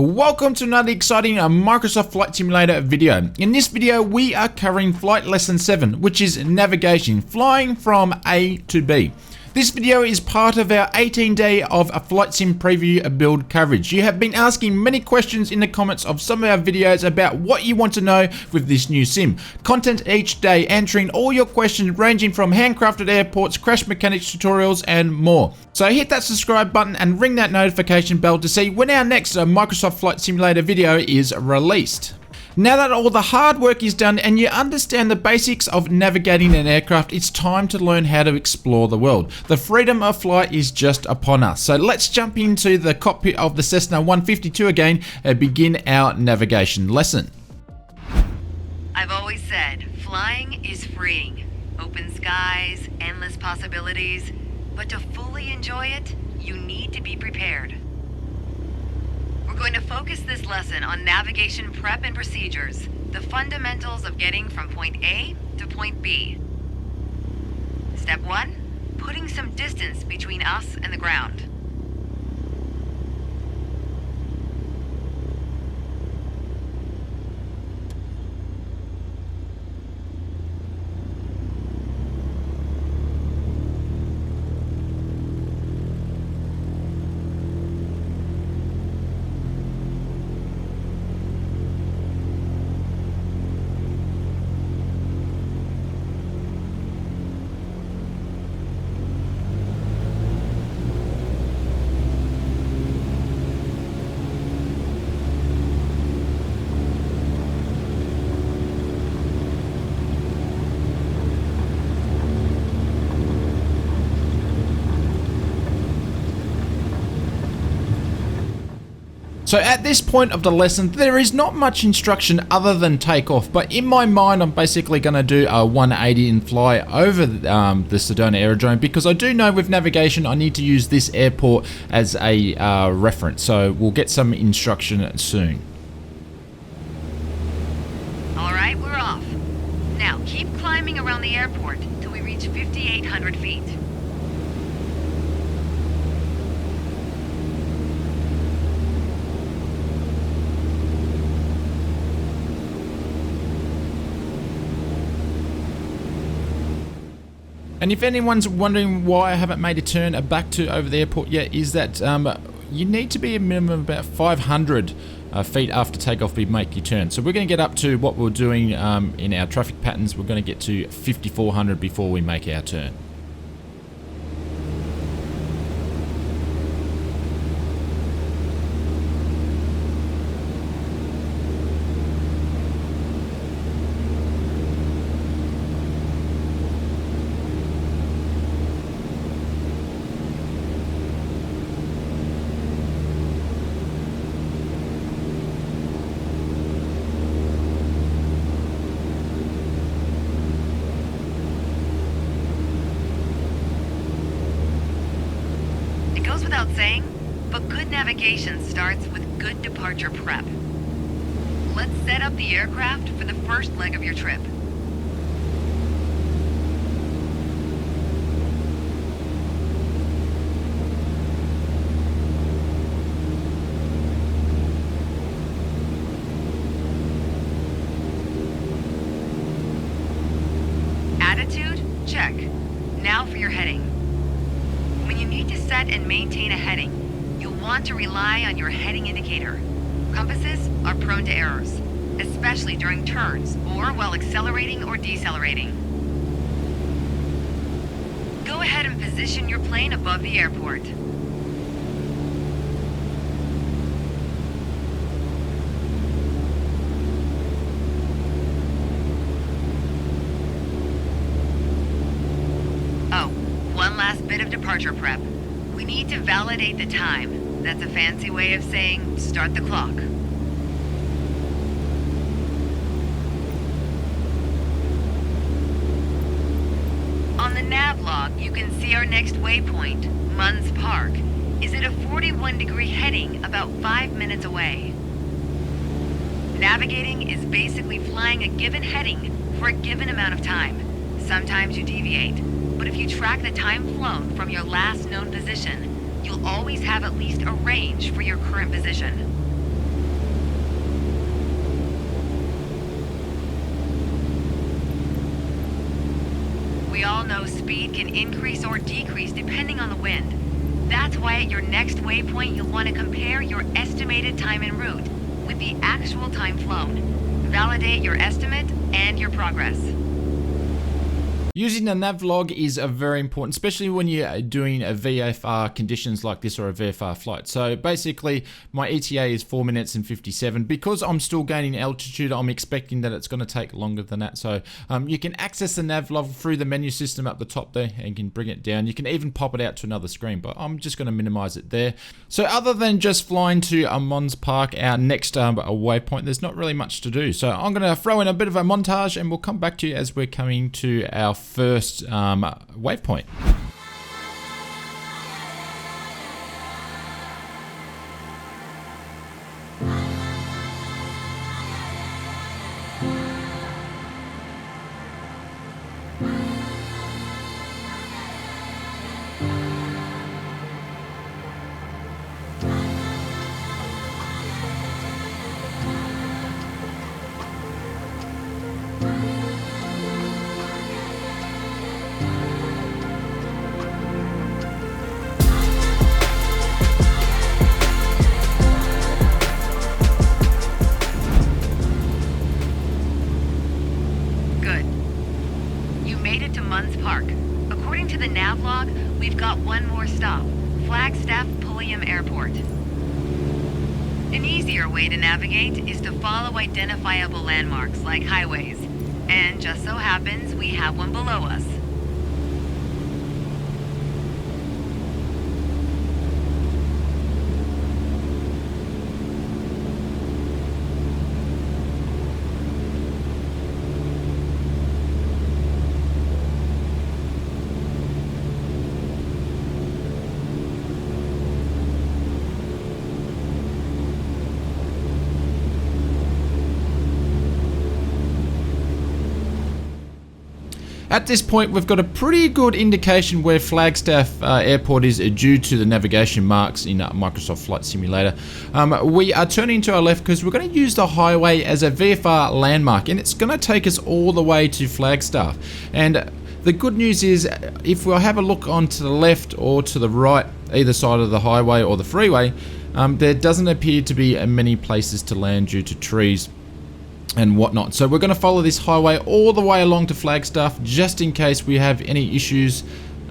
Welcome to another exciting Microsoft Flight Simulator video. In this video, we are covering Flight Lesson 7, which is navigation, flying from A to B. This video is part of our 18-day of a Flight Sim preview build coverage. You have been asking many questions in the comments of some of our videos about what you want to know with this new sim. Content each day answering all your questions ranging from handcrafted airports, crash mechanics tutorials and more. So hit that subscribe button and ring that notification bell to see when our next Microsoft Flight Simulator video is released. Now that all the hard work is done and you understand the basics of navigating an aircraft, it's time to learn how to explore the world. The freedom of flight is just upon us. So let's jump into the cockpit of the Cessna 152 again and begin our navigation lesson. I've always said, flying is freeing. Open skies, endless possibilities. But to fully enjoy it, you need to be prepared. We're going to focus this lesson on navigation prep and procedures, the fundamentals of getting from point A to point B. Step 1, putting some distance between us and the ground. So at this point of the lesson, there is not much instruction other than takeoff, but in my mind, I'm basically going to do a 180 and fly over the Sedona Aerodrome because I do know with navigation, I need to use this airport as a reference. So we'll get some instruction soon. All right, we're off. Now keep climbing around the airport till we reach 5,800 feet. And if anyone's wondering why I haven't made a turn back to over the airport yet, is that you need to be a minimum of about 500 feet after takeoff to make your turn. So we're going to get up to what we're doing in our traffic patterns. We're going to get to 5,400 before we make our turn. Without saying, but good navigation starts with good departure prep. Let's set up the aircraft for the first leg of your trip. Attitude? Check. Now for your heading. When you need to set and maintain a heading, you'll want to rely on your heading indicator. Compasses are prone to errors, especially during turns or while accelerating or decelerating. Go ahead and position your plane above the airport. One last bit of departure prep. We need to validate the time. That's a fancy way of saying start the clock. On the nav log, you can see our next waypoint, Munns Park, is at a 41-degree heading about 5 minutes away. Navigating is basically flying a given heading for a given amount of time. Sometimes you deviate. But if you track the time flown from your last known position, you'll always have at least a range for your current position. We all know speed can increase or decrease depending on the wind. That's why at your next waypoint you'll want to compare your estimated time en route with the actual time flown. Validate your estimate and your progress. Using a nav log is very important, especially when you're doing a VFR conditions like this or a VFR flight. So basically, my ETA is 4 minutes and 57. Because I'm still gaining altitude, I'm expecting that it's going to take longer than that. So you can access the nav log through the menu system up the top there and you can bring it down. You can even pop it out to another screen, but I'm just going to minimize it there. So other than just flying to Mons Park, our next waypoint, there's not really much to do. So I'm going to throw in a bit of a montage and we'll come back to you as we're coming to our first waypoint. Park. According to the nav log, we've got one more stop, Flagstaff Pulliam Airport. An easier way to navigate is to follow identifiable landmarks like highways. And just so happens we have one below us. At this point, we've got a pretty good indication where Flagstaff Airport is due to the navigation marks in Microsoft Flight Simulator. We are turning to our left because we're going to use the highway as a VFR landmark, and it's going to take us all the way to Flagstaff. And the good news is, if we'll have a look onto the left or to the right, either side of the highway or the freeway, there doesn't appear to be many places to land due to trees and whatnot. So we're going to follow this highway all the way along to Flagstaff just in case we have any issues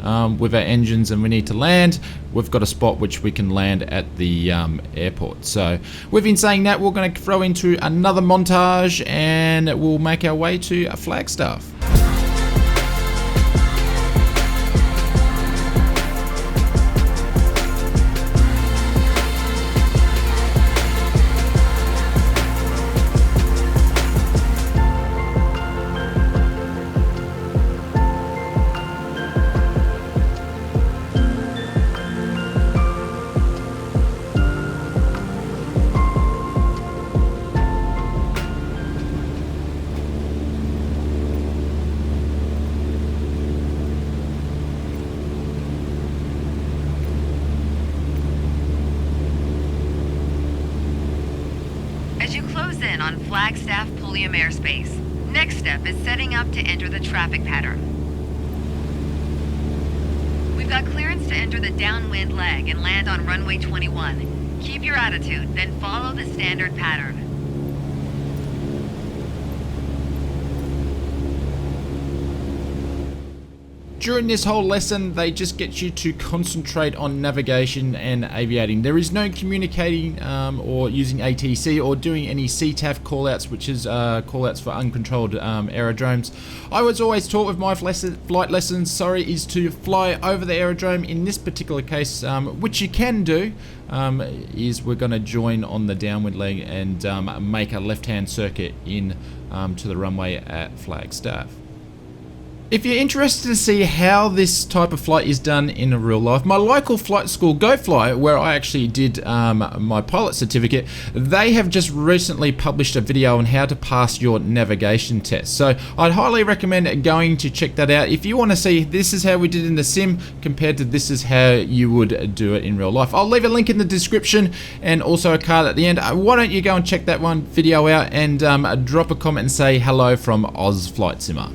with our engines and we need to land. We've got a spot which we can land at the airport. So we've been saying that we're going to throw into another montage and we'll make our way to Flagstaff. As you close in on Flagstaff Pulliam airspace, next step is setting up to enter the traffic pattern. We've got clearance to enter the downwind leg and land on runway 21. Keep your attitude, then follow the standard pattern. During this whole lesson, they just get you to concentrate on navigation and aviating. There is no communicating or using ATC or doing any CTAF callouts, which is callouts for uncontrolled aerodromes. I was always taught with my flight lessons, is to fly over the aerodrome. In this particular case, which you can do, is we're going to join on the downwind leg and make a left-hand circuit in to the runway at Flagstaff. If you're interested to see how this type of flight is done in real life, my local flight school, GoFly, where I actually did my pilot certificate, they have just recently published a video on how to pass your navigation test. So I'd highly recommend going to check that out. If you want to see this is how we did in the sim compared to this is how you would do it in real life. I'll leave a link in the description and also a card at the end. Why don't you go and check that one video out and drop a comment and say hello from Oz Flight Simmer.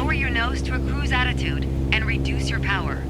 lower your nose to a cruise attitude and reduce your power.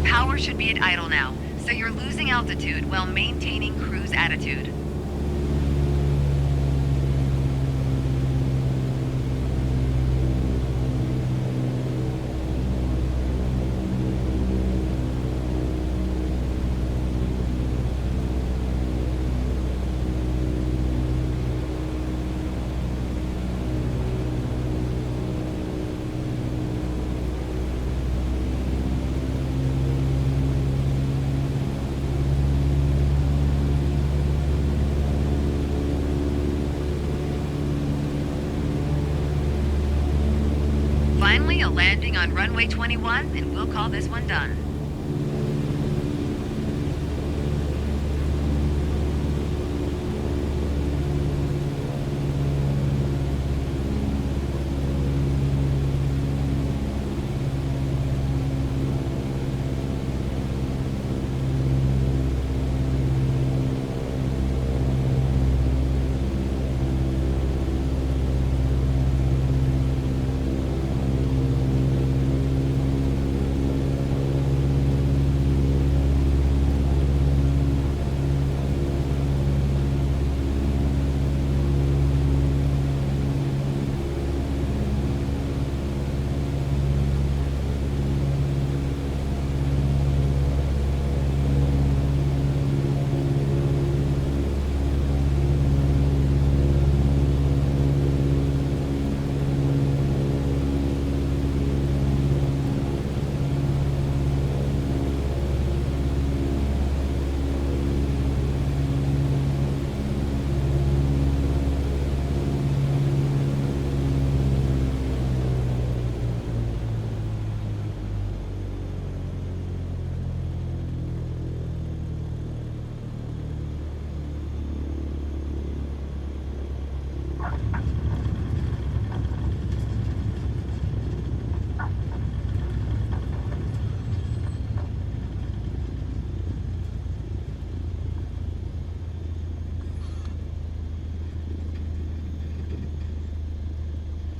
Power should be at idle now, so you're losing altitude while maintaining cruise attitude. Finally, a landing on runway 21, and we'll call this one done.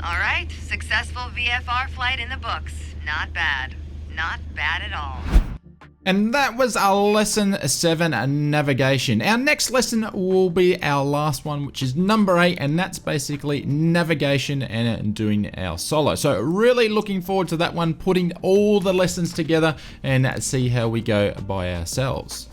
All right, successful VFR flight in the books. Not bad. Not bad at all. And that was our lesson 7, navigation. Our next lesson will be our last one, which is number 8, and that's basically navigation and doing our solo. So really looking forward to that one, putting all the lessons together and see how we go by ourselves.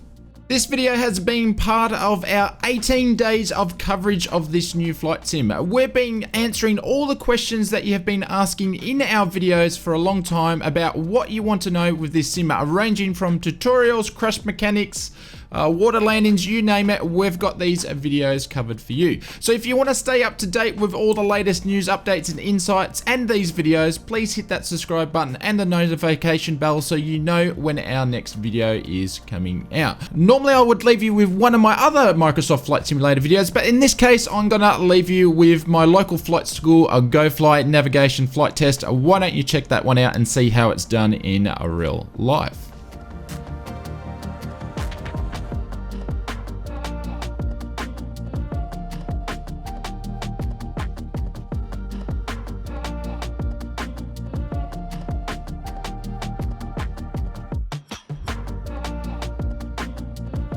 This video has been part of our 18 days of coverage of this new flight sim. We've been answering all the questions that you have been asking in our videos for a long time about what you want to know with this sim, ranging from tutorials, crash mechanics, water landings, you name it, we've got these videos covered for you. So if you want to stay up to date with all the latest news updates and insights and these videos, please hit that subscribe button and the notification bell so you know when our next video is coming out. Normally I would leave you with one of my other Microsoft Flight Simulator videos, but in this case I'm gonna leave you with my local flight school, a GoFly navigation flight test. Why don't you check that one out and see how it's done in real life?